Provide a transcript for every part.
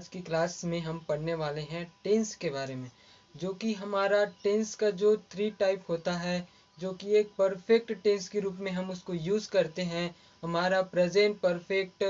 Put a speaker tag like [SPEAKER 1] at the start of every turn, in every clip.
[SPEAKER 1] आज की क्लास में हम पढ़ने वाले हैं टेंस के बारे में, जो कि हमारा टेंस का जो 3 टाइप होता है, जो कि एक परफेक्ट टेंस के रूप में हम उसको यूज़ करते हैं। हमारा प्रेजेंट परफेक्ट,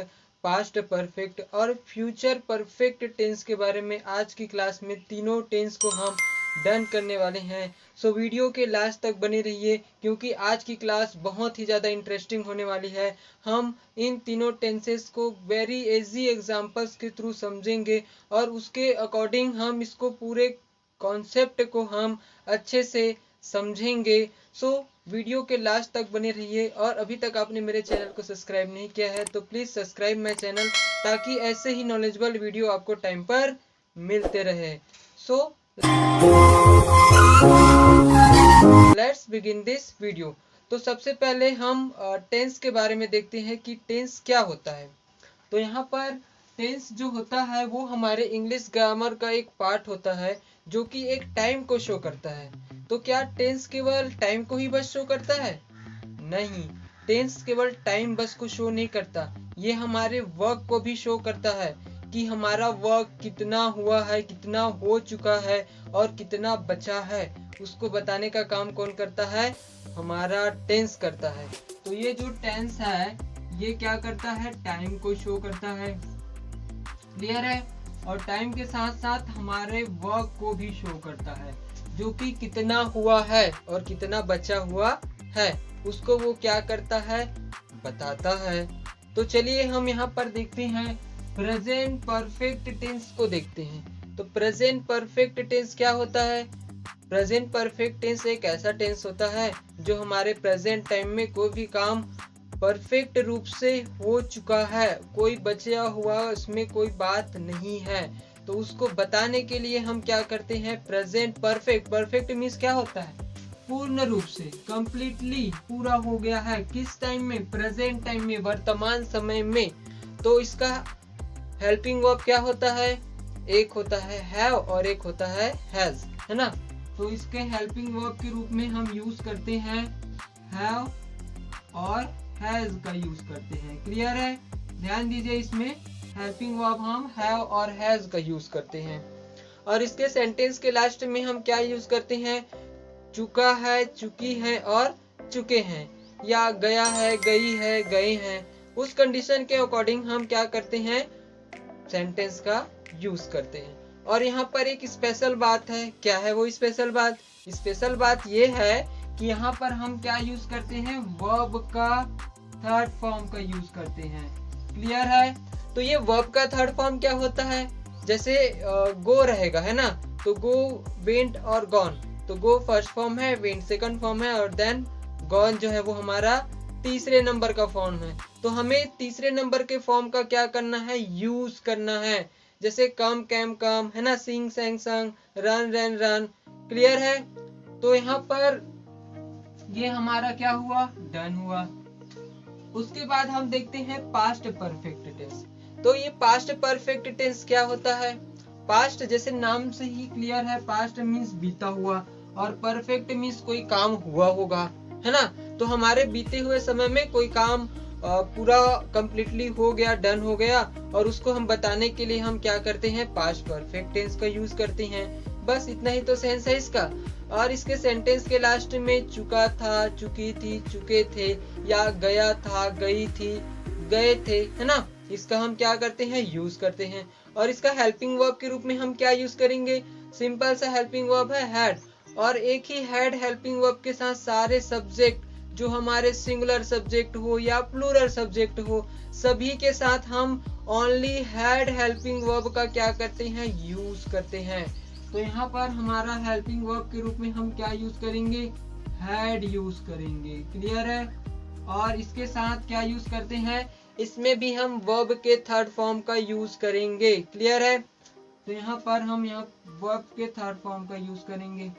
[SPEAKER 1] पास्ट परफेक्ट और फ्यूचर परफेक्ट टेंस के बारे में आज की क्लास में तीनों टेंस को हम डन करने वाले हैं। सो वीडियो के लास्ट तक बने रहिए, क्योंकि आज की क्लास बहुत ही ज़्यादा इंटरेस्टिंग होने वाली है। हम इन तीनों टेंसेस को वेरी इजी एग्जांपल्स के थ्रू समझेंगे और उसके अकॉर्डिंग हम इसको पूरे कॉन्सेप्ट को हम अच्छे से समझेंगे। सो वीडियो के लास्ट तक बने रहिए, और अभी तक आपने मेरे चैनल को सब्सक्राइब नहीं किया है तो प्लीज़ सब्सक्राइब माय चैनल, ताकि ऐसे ही नॉलेजेबल वीडियो आपको टाइम पर मिलते रहे। So let's begin this video. तो सबसे पहले हम टेंस के बारे में देखते हैं कि टेंस क्या होता है। तो यहाँ पर टेंस जो होता है वो हमारे इंग्लिश ग्रामर का एक पार्ट होता है, जो कि एक टाइम को शो करता है। तो क्या टेंस केवल टाइम को ही बस शो करता है? नहीं, टेंस केवल टाइम बस को शो नहीं करता, ये हमारे वर्क को भी शो करता है कि हमारा वर्क कितना हुआ है, कितना हो चुका है और कितना बचा है। उसको बताने का काम कौन करता है? हमारा टेंस करता है। तो ये जो टेंस है ये क्या करता है? टाइम को शो करता है। क्लियर है? और टाइम के साथ साथ हमारे वर्क को भी शो करता है, जो कि कितना हुआ है और कितना बचा हुआ है, उसको वो क्या करता है? बताता है। तो चलिए हम यहाँ पर देखते हैं प्रेजेंट परफेक्ट टेंस को देखते हैं। तो प्रेजेंट परफेक्ट टेंस क्या होता है? प्रेजेंट परफेक्ट टेंस एक ऐसा टेंस होता है जो हमारे प्रेजेंट टाइम में कोई भी काम परफेक्ट रूप से हो चुका है, कोई बचा हुआ उसमें कोई बात नहीं है। तो उसको बताने के लिए हम क्या करते हैं? Present perfect. परफेक्ट मीन्स क्या होता है? पूर्ण रूप से, कंप्लीटली पूरा हो गया है। किस टाइम में? प्रेजेंट टाइम में, वर्तमान समय में। तो इसका हेल्पिंग वर्ब क्या होता है? एक होता है हैव और एक होता है हैज, है ना। तो इसके हेल्पिंग वर्ब के रूप में हम यूज करते हैं हैव और हैज का यूज करते हैं। क्लियर है? ध्यान दीजिए, इसमें हेल्पिंग वर्ब हम हैव और हैज का यूज करते हैं। और इसके सेंटेंस के लास्ट में हम क्या यूज करते हैं? चुका है, चुकी है और चुके हैं, या गया है, गई है, गए हैं। उस कंडीशन के अकॉर्डिंग हम क्या करते हैं? सेंटेंस का यूज करते हैं। और यहाँ पर एक स्पेशल बात है। क्या है वो स्पेशल बात? स्पेशल बात ये है कि यहाँ पर हम क्या यूज करते हैं? वर्ब का थर्ड फॉर्म का यूज करते हैं। क्लियर है? तो ये वर्ब का थर्ड फॉर्म क्या होता है? जैसे गो रहेगा, है ना, तो गो, वेंट और गॉन। तो गो फर्स्ट फॉर्म है, वेंट सेकंड फॉर्म है, और देन गॉन जो है वो हमारा तीसरे नंबर का फॉर्म है। तो हमें तीसरे नंबर के फॉर्म का क्या करना है? यूज करना है। जैसे कम, कैम, कम, है ना, सिंग, सैंग, संग, रन, रैन, रन। क्लियर है? तो यहाँ पर ये हमारा क्या हुआ? डन हुआ। उसके बाद हम देखते हैं पास्ट परफेक्ट टेंस। तो ये पास्ट परफेक्ट टेंस क्या होता है? पास्ट जैसे नाम से ही क्लियर है, पास्ट मीन्स बीता हुआ, और परफेक्ट मीन्स कोई काम हुआ होगा, है ना। तो हमारे बीते हुए समय में कोई काम पूरा कंप्लीटली हो गया, डन हो गया, और उसको हम बताने के लिए हम क्या करते हैं? पास्ट परफेक्ट टेंस का यूज करते हैं। बस इतना ही तो सेंस है इसका। और इसके सेंटेंस के लास्ट में चुका था, चुकी थी, चुके थे, या गया था, गई थी, गए थे, है ना, इसका हम क्या करते हैं? यूज करते हैं। और इसका हेल्पिंग वर्ब के रूप में हम क्या यूज करेंगे? सिंपल सा हेल्पिंग वर्ब है हैड, और एक ही हैड हेल्पिंग वर्ब के साथ सारे सब्जेक्ट जो हमारे सिंगुलर सब्जेक्ट हो या प्लूरल सब्जेक्ट हो, सभी के साथ हम ओनली हैड हेल्पिंग वर्ब का क्या करते हैं? यूज करते हैं। तो यहाँ पर हमारा हेल्पिंग वर्ब के रूप में हम क्या यूज करेंगे? हैड यूज करेंगे। क्लियर है? और इसके साथ क्या यूज करते हैं? इसमें भी हम वर्ब के थर्ड फॉर्म का यूज करेंगे। क्लियर है? तो यहाँ पर हम वर्ब के थर्ड फॉर्म का यूज करेंगे।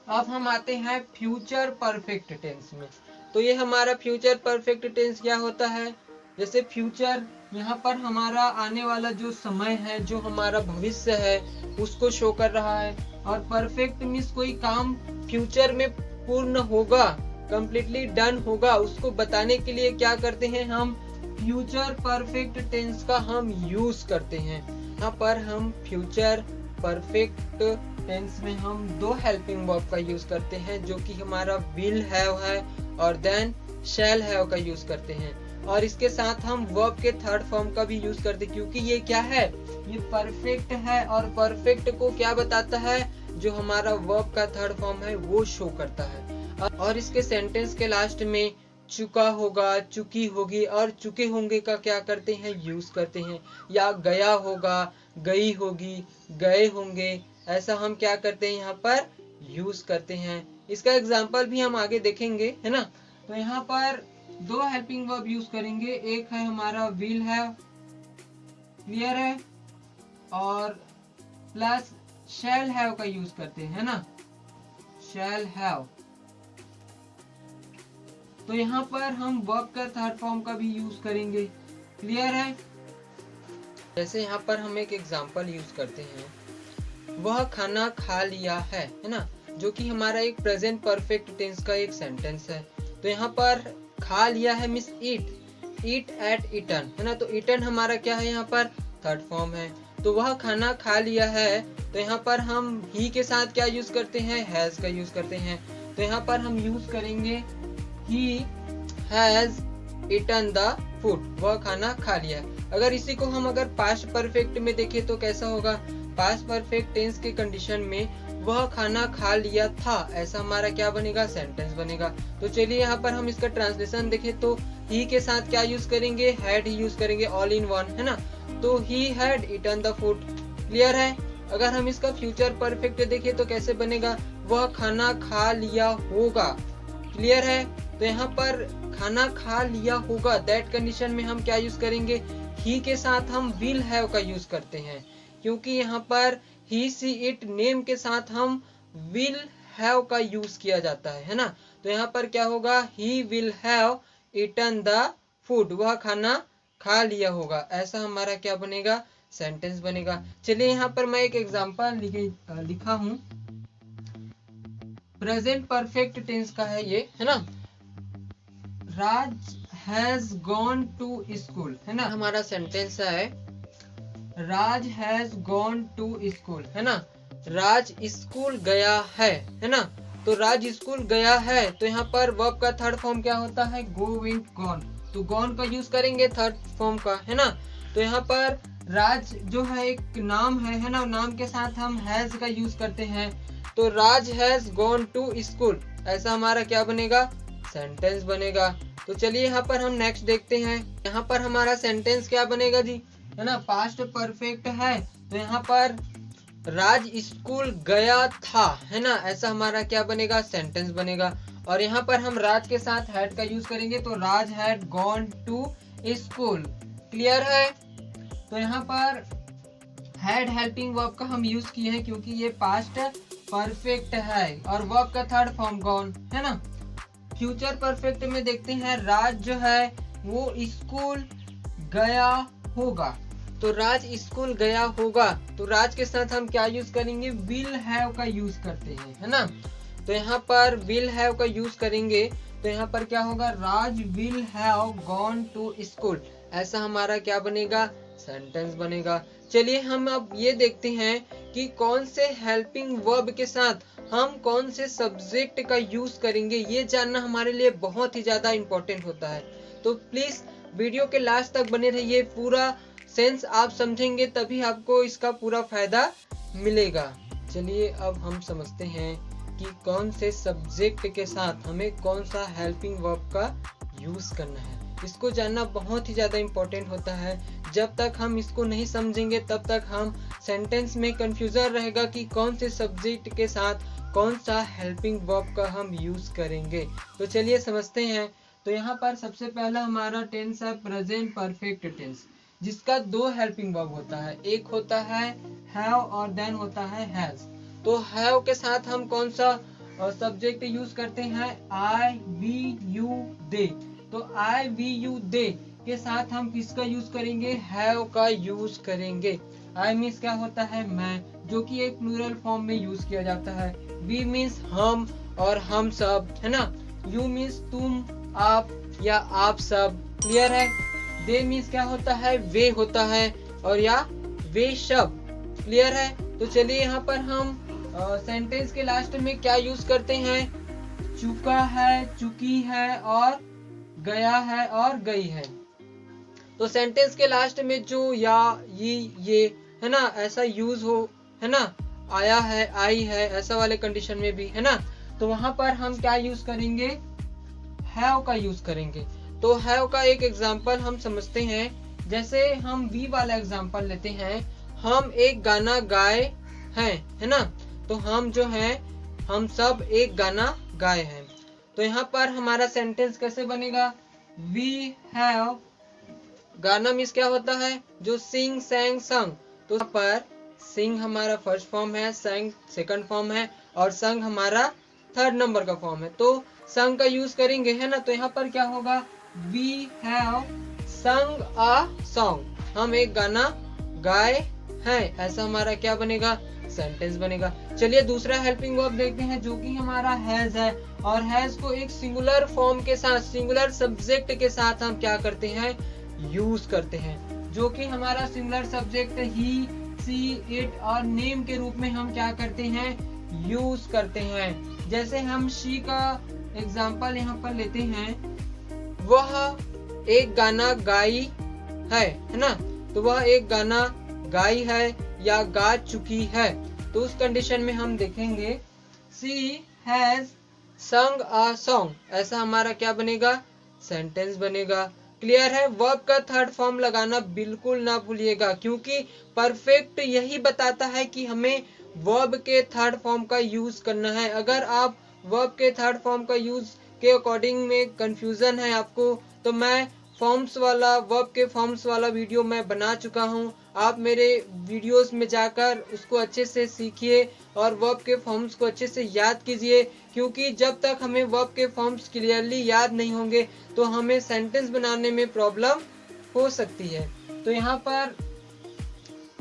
[SPEAKER 1] अब हम आते हैं फ्यूचर परफेक्ट टेंस में। तो ये हमारा फ्यूचर परफेक्ट टेंस क्या होता है? जैसे फ्यूचर, यहाँ पर हमारा आने वाला जो समय है, जो हमारा भविष्य है, उसको शो कर रहा है। और परफेक्ट मीन्स कोई काम फ्यूचर में पूर्ण होगा, कंप्लीटली डन होगा, उसको बताने के लिए क्या करते हैं? हम फ्यूचर परफेक्ट टेंस का हम यूज करते हैं। यहाँ पर हम फ्यूचर परफेक्ट टेंस में हम दो हेल्पिंग वर्ब का यूज करते हैं, जो कि हमारा विल हैव है और देन शैल हैव का यूज करते हैं। और इसके साथ हम वर्ब के थर्ड फॉर्म का भी यूज करते हैं, क्योंकि ये क्या है, ये परफेक्ट है और परफेक्ट को क्या बताता है, जो हमारा वर्ब का थर्ड फॉर्म है वो शो करता है। और इसके सेंटेंस के लास्ट में चुका होगा, चुकी होगी और चुके होंगे का क्या करते हैं, यूज करते हैं। या गया होगा, गई होगी, गए होंगे, ऐसा हम क्या करते हैं यहाँ पर यूज करते हैं। इसका एग्जाम्पल भी हम आगे देखेंगे, है ना। तो यहाँ पर दो हेल्पिंग वर्ब यूज करेंगे, एक है हमारा विल हैव, क्लियर है, और प्लस शैल हैव का यूज करते हैं, है ना, शैल हैव। तो यहाँ पर हम वर्ब का थर्ड फॉर्म का भी यूज करेंगे, क्लियर है। जैसे यहाँ पर हम एक एग्जांपल यूज करते हैं, वह खाना खा लिया है ना, जो कि हमारा एक प्रेजेंट परफेक्ट टेंस का एक सेंटेंस है। तो यहाँ पर खा लिया है मीन्स ईट एट ईटन, है ना। तो ईटन हमारा क्या है, यहाँ पर थर्ड फॉर्म है। तो वह खाना खा लिया है, तो यहाँ पर हम ही के साथ क्या यूज करते हैं, हैज का यूज करते हैं। तो यहाँ पर हम यूज करेंगे he has eaten the food, वह खाना खा लिया। अगर इसी को हम अगर पास्ट परफेक्ट में देखें तो कैसा होगा, पास्ट परफेक्ट टेंस के कंडीशन में वह खाना खा लिया था, ऐसा हमारा क्या बनेगा, सेंटेंस बनेगा। तो चलिए यहाँ पर हम इसका ट्रांसलेशन देखें तो ही के साथ क्या यूज करेंगे, हैड ही यूज करेंगे, ऑल इन वन, है ना। तो he had eaten the food, clear है। अगर हम इसका फ्यूचर परफेक्ट देखें तो कैसे बनेगा, वह खाना खा लिया होगा, क्लियर है। तो यहाँ पर खाना खा लिया होगा, दैट कंडीशन में हम क्या यूज करेंगे, ही के साथ हम विल हैव का यूज करते हैं, क्योंकि यहाँ पर ही सी इट नेम के साथ हम विल हैव का यूज किया जाता है ना। तो यहाँ पर क्या होगा, he will have eaten the food, वह खाना खा लिया होगा, ऐसा हमारा क्या बनेगा, सेंटेंस बनेगा। चलिए यहाँ पर मैं एक एग्जांपल लिखा हूँ, प्रेजेंट परफेक्ट टेंस का है ये, है ना। राज हैज गॉन टू स्कूल, है ना, हमारा सेंटेंस है राज हैज गॉन टू स्कूल, है ना। राज स्कूल गया है ना। तो राज स्कूल गया है, तो यहाँ पर वर्ब का थर्ड फॉर्म क्या होता है, गो वेंट गॉन। तो गॉन का यूज करेंगे थर्ड फॉर्म का, है ना। तो यहाँ पर राज जो है एक नाम है ना, नाम के साथ हम हैज का यूज करते हैं। तो राज हैज गॉन टू स्कूल, ऐसा हमारा क्या बनेगा, सेंटेंस बनेगा। तो चलिए यहाँ पर हम नेक्स्ट देखते हैं। यहाँ पर हमारा सेंटेंस क्या बनेगा जी, है ना, पास्ट परफेक्ट है। तो यहाँ पर राज स्कूल गया था, है ना, ऐसा हमारा क्या बनेगा, सेंटेंस बनेगा। और यहाँ पर हम राज के साथ हैड का यूज करेंगे, तो Raj had gone to school, clear है। तो यहाँ पर हैड हेल्पिंग वर्ब का हम यूज किए हैं, क्योंकि ये पास्ट परफेक्ट है और वर्ब का थर्ड फॉर्म गॉन, है ना। फ्यूचर परफेक्ट में देखते हैं, राज जो है वो स्कूल गया होगा। तो राज स्कूल गया होगा, तो राज के साथ हम क्या यूज करेंगे, विल हैव का यूज करते हैं, है ना। तो यहाँ पर विल हैव का यूज करेंगे, तो यहाँ पर क्या होगा, Raj will have gone to school, ऐसा हमारा क्या बनेगा, सेंटेंस बनेगा। चलिए हम अब ये देखते हैं कि कौन से हेल्पिंग वर्ब के साथ हम कौन से सब्जेक्ट का यूज करेंगे, ये जानना हमारे लिए बहुत ही ज्यादा इम्पोर्टेंट होता है। तो प्लीज वीडियो के लास्ट तक बने रहिए, पूरा सेंस आप समझेंगे तभी आपको इसका पूरा फायदा मिलेगा। चलिए अब हम समझते हैं कि कौन से सब्जेक्ट के साथ हमें कौन सा हेल्पिंग वर्ब का यूज करना है। इसको जानना बहुत ही ज्यादा इम्पोर्टेंट होता है। जब तक हम इसको नहीं समझेंगे तब तक हम सेंटेंस में कंफ्यूजन रहेगा कि कौन से सब्जेक्ट के साथ कौन सा हेल्पिंग वर्ब का हम यूज करेंगे। तो चलिए समझते हैं। तो यहाँ पर सबसे पहला हमारा टेंस है प्रेजेंट परफेक्ट टेंस, जिसका दो हेल्पिंग वर्ब होता है, एक होता है हैव और देन होता है हैज। तो हैव के साथ हम कौन सा सब्जेक्ट यूज करते हैं, आई वी यू दे। तो आई वी यू दे के साथ हम किसका यूज करेंगे, हैव का यूज करेंगे। आई मीन्स क्या होता है, मैं, जो कि एक प्लूरल फॉर्म में यूज किया जाता है। वी मीन्स हम और हम सब, है ना। यू मीन्स तुम, आप या आप सब, क्लियर है। दे मीन्स क्या होता है, वे होता है, और या वे सब। क्लियर है? तो चलिए यहाँ पर हम सेंटेंस के लास्ट में क्या यूज करते हैं, चुका है, चुकी है और गया है और गई है। तो सेंटेंस के लास्ट में जो या, ये है ना, ऐसा यूज हो, है ना, आया है, आई है, ऐसा वाले कंडीशन में भी, है ना, तो वहां पर हम क्या यूज करेंगे, हैव का यूज करेंगे। तो हैव का एक एग्जांपल हम समझते हैं, जैसे हम वी वाला एग्जांपल लेते हैं, हम एक गाना गाए हैं, है ना, तो हम जो है हम सब एक गाना गाए हैं। तो यहाँ पर हमारा सेंटेंस कैसे बनेगा, वी हैव, गाना मीन्स क्या होता है, जो सिंग, सैंग, संग। तो यहाँ पर सिंग हमारा फर्स्ट फॉर्म है, सैंग सेकंड फॉर्म है और संग हमारा थर्ड नंबर का फॉर्म है। तो संग का यूज करेंगे, है ना, तो यहाँ पर क्या होगा, वी हैव संग अ सॉन्ग, हम एक गाना गाए हैं, ऐसा हमारा क्या बनेगा, सेंटेंस बनेगा। चलिए दूसरा हेल्पिंग वर्ब देखते हैं, जो कि हमारा हैज है, और हैज को एक सिंगुलर फॉर्म के साथ, सिंगुलर सब्जेक्ट के साथ हम क्या करते हैं, यूज करते हैं, जो कि हमारा singular subject he, she, it और नेम के रूप में हम क्या करते हैं, यूज करते हैं। जैसे हम शी का एग्जाम्पल यहाँ पर लेते हैं, वह एक गाना गाई है ना, तो वह एक गाना गाई है या गा चुकी है। तो उस कंडीशन में हम देखेंगे शी हैज संग अ सॉन्ग, ऐसा हमारा क्या बनेगा, सेंटेंस बनेगा। क्लियर है? वर्ब का थर्ड फॉर्म लगाना बिल्कुल ना भूलिएगा, क्योंकि परफेक्ट यही बताता है कि हमें वर्ब के थर्ड फॉर्म का यूज करना है। अगर आप वर्ब के थर्ड फॉर्म का यूज के अकॉर्डिंग में कंफ्यूजन है आपको, तो मैं फॉर्म्स वाला, वर्ब के फॉर्म्स वाला वीडियो मैं बना चुका हूं, आप मेरे वीडियोस में जाकर उसको अच्छे से सीखिए और वर्ब के फॉर्म्स को अच्छे से याद कीजिए, क्योंकि जब तक हमें वर्ब के फॉर्म्स क्लियरली याद नहीं होंगे तो हमें सेंटेंस बनाने में प्रॉब्लम हो सकती है। तो यहाँ पर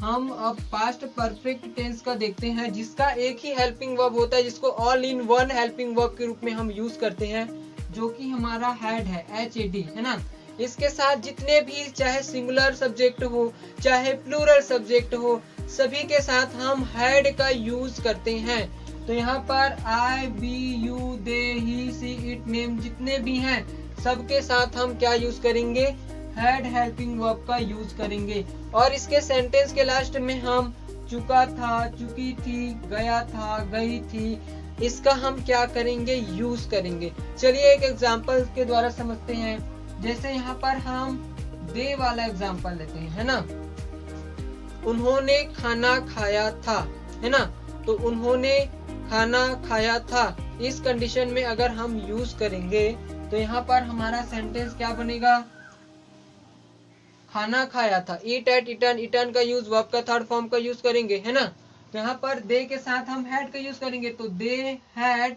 [SPEAKER 1] हम अब पास्ट परफेक्ट टेंस का देखते हैं, जिसका एक ही हेल्पिंग वर्ब होता है, जिसको all in one helping verb के रूप में हम यूज करते हैं, जो कि हमारा हैड है, HAD, है ना। इसके साथ जितने भी चाहे सिंगुलर सब्जेक्ट हो चाहे प्लूरल सब्जेक्ट हो, सभी के साथ हम हैड का यूज करते हैं। तो यहाँ पर I, we, you, they, he, she, it, name जितने भी हैं, सबके साथ हम क्या यूज करेंगे, हैड हेल्पिंग वर्ब का यूज करेंगे। और इसके सेंटेंस के लास्ट में हम चुका था, चुकी थी, गया था, गई थी, इसका हम क्या करेंगे, यूज करेंगे। चलिए एक एग्जांपल के द्वारा समझते हैं। जैसे यहाँ पर हम दे वाला एग्जांपल लेते हैं, है ना, उन्होंने खाना खाया था, है ना, तो उन्होंने खाना खाया था, इस कंडीशन में अगर हम यूज करेंगे तो यहाँ पर हमारा सेंटेंस क्या बनेगा, खाना खाया था, ईट एट ईटन, ईटन का यूज वर्ब का थर्ड फॉर्म का यूज करेंगे, है ना। यहाँ पर दे के साथ हम हैड का यूज करेंगे, तो they had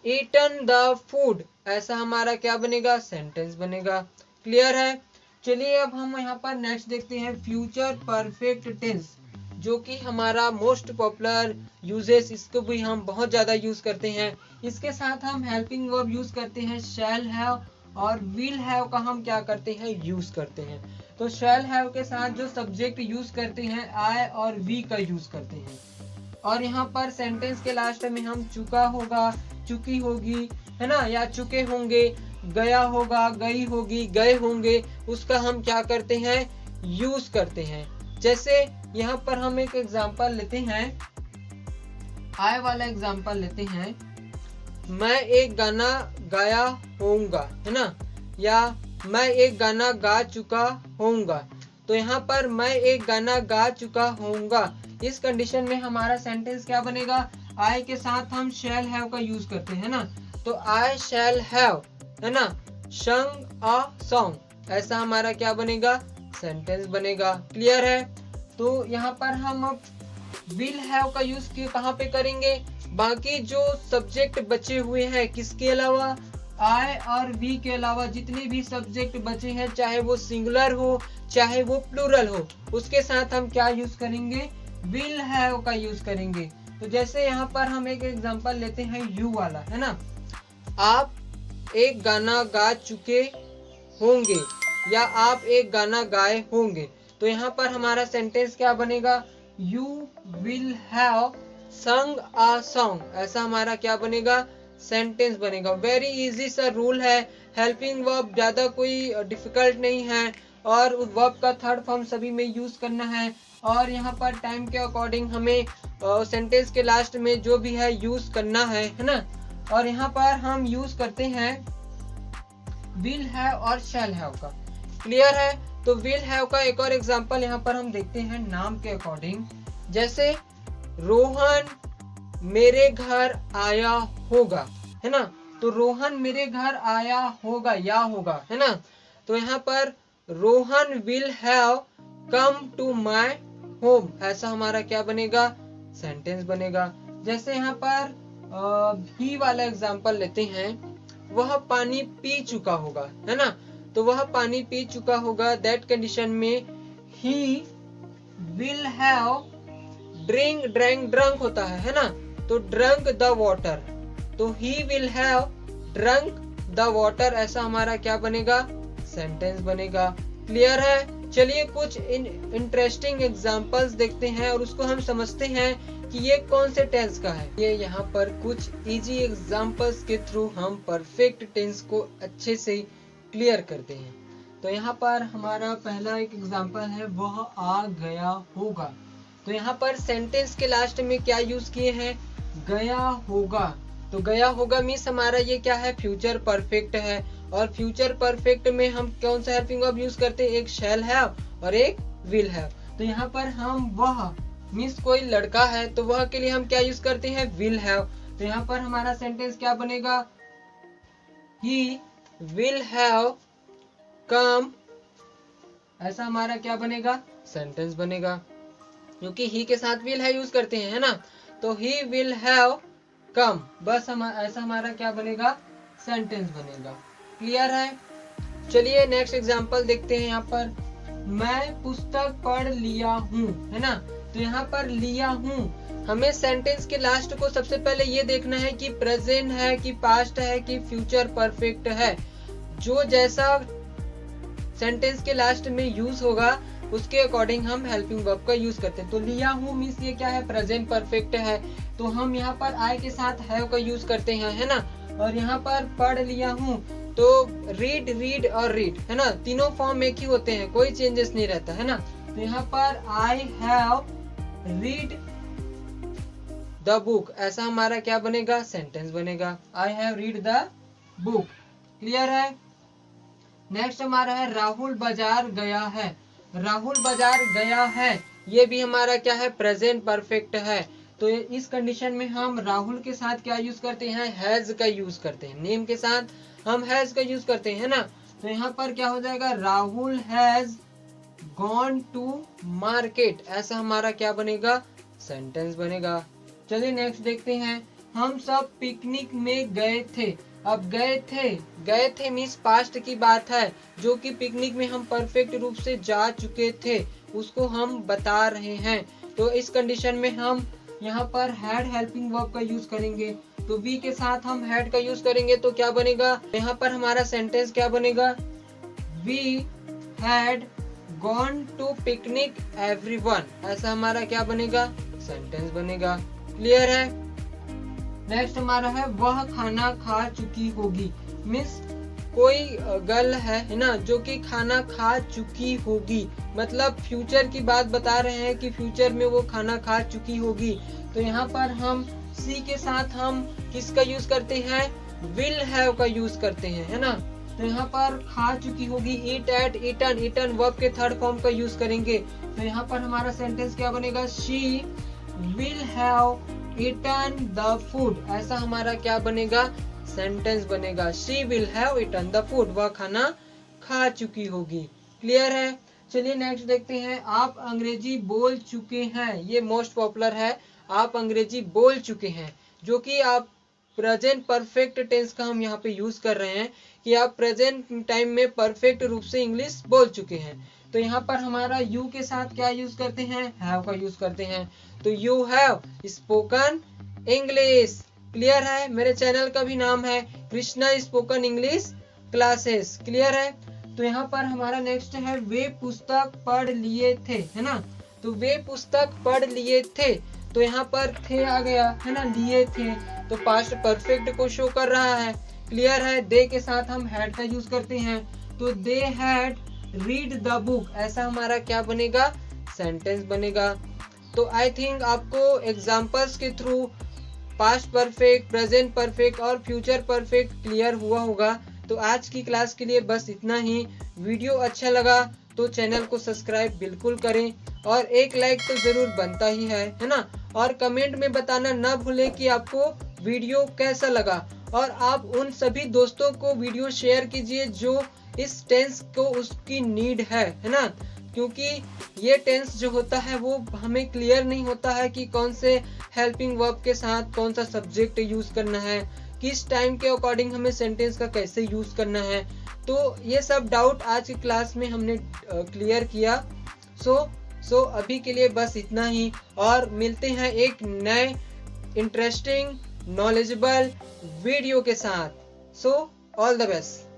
[SPEAKER 1] eaten the food, ऐसा हमारा क्या बनेगा, सेंटेंस बनेगा। क्लियर है? चलिए अब हम यहाँ पर नेक्स्ट देखते हैं फ्यूचर परफेक्ट टेंस, जो कि हमारा मोस्ट पॉपुलर यूजेस, इसको भी हम बहुत ज्यादा यूज करते हैं। इसके साथ हम हेल्पिंग वर्ब यूज करते हैं, शैल हैव और विल हैव का हम क्या करते हैं, यूज करते हैं। तो शैल हैव के साथ जो सब्जेक्ट यूज करते हैं, आई और वी का यूज करते हैं। और यहाँ पर सेंटेंस के लास्ट में हम चुका होगा, चुकी होगी, है ना, या चुके होंगे, गया होगा, गई होगी, गए होंगे, उसका हम क्या करते हैं, यूज करते हैं। जैसे यहाँ पर हम एक एग्जांपल लेते हैं, आय वाला एग्जांपल लेते हैं, मैं एक गाना गाया होऊंगा, है ना, या मैं एक गाना गा चुका होऊंगा। तो यहाँ पर मैं एक गाना गा चुका होऊंगा, इस कंडीशन में हमारा सेंटेंस क्या बनेगा, आई के साथ हम शैल हैव का यूज करते हैं ना, तो आई शैल हैव, है ना, संग अ सॉन्ग, ऐसा हमारा क्या बनेगा, सेंटेंस बनेगा। क्लियर है? तो यहाँ पर हम विल हैव का यूज कहाँ पे करेंगे, बाकी जो सब्जेक्ट बचे हुए हैं, किसके अलावा, आई और वी के अलावा जितने भी सब्जेक्ट बचे हैं, चाहे वो सिंगुलर हो चाहे वो प्लूरल हो, उसके साथ हम क्या यूज करेंगे, विल हैव का यूज करेंगे। तो जैसे यहाँ पर हम एक एग्जांपल लेते हैं यू वाला, है ना, आप एक गाना गा चुके होंगे या आप एक गाना गाए होंगे। तो यहाँ पर हमारा सेंटेंस क्या बनेगा, यू विल हैव संग अ सॉन्ग, ऐसा हमारा क्या बनेगा, सेंटेंस बनेगा। वेरी इजी सा रूल है, हेल्पिंग वर्ब ज्यादा कोई डिफिकल्ट नहीं है, और वर्ब का थर्ड फॉर्म सभी में यूज करना है, और यहाँ पर टाइम के अकॉर्डिंग हमें सेंटेंस के लास्ट में जो भी है यूज करना है ना। और यहाँ पर हम यूज करते हैं विल हैव और शैल हैव का। क्लियर है? तो विल हैव का एक और एग्जांपल यहाँ पर हम देखते हैं नाम के अकॉर्डिंग, जैसे रोहन मेरे घर आया होगा, है ना। तो रोहन मेरे घर आया होगा या होगा, है ना। तो यहाँ पर Rohan will have come to my home, ऐसा हमारा क्या बनेगा, सेंटेंस बनेगा। जैसे यहाँ पर ही वाला एग्जांपल लेते हैं, वह पानी पी चुका होगा, है ना। तो वह पानी पी चुका होगा, दैट कंडीशन में ही विल हैव ड्रिंक, ड्रंक होता है ना। तो ड्रंक द वाटर, तो ही will have drunk the water, ऐसा हमारा क्या बनेगा, सेंटेंस बनेगा। क्लियर है? चलिए कुछ इंटरेस्टिंग एग्जांपल्स देखते हैं और उसको हम समझते हैं कि ये कौन से टेंस का है। ये यहाँ पर कुछ इजी एग्जांपल्स के थ्रू हम परफेक्ट टेंस को अच्छे से क्लियर करते हैं। तो यहाँ पर हमारा पहला एक एग्जांपल है, वह आ गया होगा। तो यहाँ पर सेंटेंस के लास्ट में क्या यूज किए हैं, गया होगा। तो गया होगा मीन्स हमारा ये क्या है, फ्यूचर परफेक्ट है, और फ्यूचर परफेक्ट में हम कौन सा हेल्पिंग वर्ब यूज करते हैं, एक शैल हैव और एक विल हैव। तो यहाँ पर हम वह मीन्स कोई लड़का है, तो वह के लिए हम क्या यूज करते हैं, विल हैव। तो यहाँ पर हमारा सेंटेंस क्या बनेगा, ही विल हैव कम, ऐसा हमारा क्या बनेगा, सेंटेंस बनेगा, क्योंकि ही के साथ विल है यूज करते हैं, है ना। तो ही विल हैव कम, बस ऐसा हमारा क्या बनेगा, सेंटेंस बनेगा। क्लियर है? चलिए नेक्स्ट एग्जांपल देखते हैं। यहाँ पर मैं पुस्तक पढ़ लिया हूँ, है ना। तो यहाँ पर लिया हूँ, हमें सेंटेंस के लास्ट को सबसे पहले ये देखना है कि प्रेजेंट है कि पास्ट है कि फ्यूचर परफेक्ट है। जो जैसा सेंटेंस के लास्ट में यूज होगा उसके अकॉर्डिंग हम हेल्पिंग वर्ब का यूज करते हैं। तो लिया हूँ मीन्स ये क्या है, प्रेजेंट परफेक्ट है, तो हम यहाँ पर आई के साथ हैव का यूज करते हैं, है ना। और यहाँ पर पढ़ लिया हूँ, तो रीड, रीड और रीड, है ना, तीनों फॉर्म एक ही होते हैं, कोई चेंजेस नहीं रहता, है ना। तो यहाँ पर I have read the book, ऐसा हमारा क्या बनेगा, सेंटेंस बनेगा, I have read the book. Clear है? नेक्स्ट हमारा है राहुल बाजार गया है। राहुल बाजार गया है, ये भी हमारा क्या है, प्रेजेंट परफेक्ट है। तो इस कंडीशन में हम राहुल के साथ क्या यूज करते हैं, हैज का यूज करते हैं, नेम के साथ हम हैज का यूज करते हैं, है ना। तो यहाँ पर क्या हो जाएगा, Rahul has gone to market, ऐसा हमारा क्या बनेगा, सेंटेंस बनेगा। चलिए नेक्स्ट देखते हैं, हम सब पिकनिक में गए थे। अब गए थे मीन्स पास्ट की बात है, जो कि पिकनिक में हम परफेक्ट रूप से जा चुके थे, उसको हम बता रहे हैं। तो इस कंडीशन में हम यहाँ पर हैड हेल्पिंग वर्ब का यूज करेंगे। तो वी के साथ हम हैड का यूज करेंगे तो क्या बनेगा, यहाँ पर हमारा सेंटेंस क्या बनेगा, we had gone to picnic everyone, ऐसा हमारा क्या बनेगा, सेंटेंस बनेगा। क्लियर है? नेक्स्ट हमारा है वह खाना खा चुकी होगी, मीन्स कोई गर्ल है ना, जो कि खाना खा चुकी होगी, मतलब फ्यूचर की बात बता रहे हैं कि फ्यूचर में वो खाना खा चुकी होगी। तो यहाँ पर हम सी के साथ हम किसका यूज करते हैं, विल हैव का यूज करते हैं, है ना। तो यहाँ पर खा चुकी होगी, eat ate, eaten, eaten verb के थर्ड फॉर्म का यूज करेंगे। तो यहाँ पर हमारा सेंटेंस क्या बनेगा, she will have eaten the food, ऐसा हमारा क्या बनेगा, सेंटेंस बनेगा। She will have eaten the food, वह खाना खा चुकी होगी। क्लियर है? चलिए नेक्स्ट देखते हैं, आप अंग्रेजी बोल चुके हैं, ये मोस्ट पॉपुलर है, आप अंग्रेजी बोल चुके हैं, जो कि आप प्रेजेंट परफेक्ट टेंस का हम यहाँ पे यूज कर रहे हैं कि आप प्रेजेंट टाइम में परफेक्ट रूप से इंग्लिश बोल चुके हैं। तो यहाँ पर हमारा यू के साथ क्या यूज करते हैं, हैव का यूज करते हैं। तो you have spoken English. Clear है? मेरे चैनल का भी नाम है Krishna spoken English classes. Clear है? तो यहाँ पर हमारा नेक्स्ट है वे पुस्तक पढ़ लिए थे, है ना। तो वे पुस्तक पढ़ लिए थे, तो यहाँ पर थे आ गया, है ना, लिए थे, तो पास्ट परफेक्ट को शो कर रहा है। क्लियर है। दे के साथ हम हैड का यूज करते हैं, तो they had read the book, ऐसा हमारा क्या बनेगा, सेंटेंस बनेगा। तो आई थिंक आपको एग्जाम्पल्स के through past perfect, present perfect और फ्यूचर परफेक्ट क्लियर हुआ होगा। तो आज की क्लास के लिए बस इतना ही। वीडियो अच्छा लगा तो चैनल को सब्सक्राइब बिल्कुल करें और एक लाइक तो जरूर बनता ही है ना। और कमेंट में बताना ना भूलें कि आपको वीडियो कैसा लगा, और आप उन सभी दोस्तों को वीडियो शेयर कीजिए जो इस टेंस को उसकी नीड है ना। क्योंकि ये टेंस जो होता है वो हमें क्लियर नहीं होता है कि कौन से हेल्पिंग वर्ब के साथ कौन सा सब्जेक्ट यूज करना है, किस टाइम के अकॉर्डिंग हमें सेंटेंस का कैसे यूज करना है। तो ये सब डाउट आज की क्लास में हमने क्लियर किया। सो अभी के लिए बस इतना ही, और मिलते हैं एक नए इंटरेस्टिंग नॉलेजेबल वीडियो के साथ। So all the best.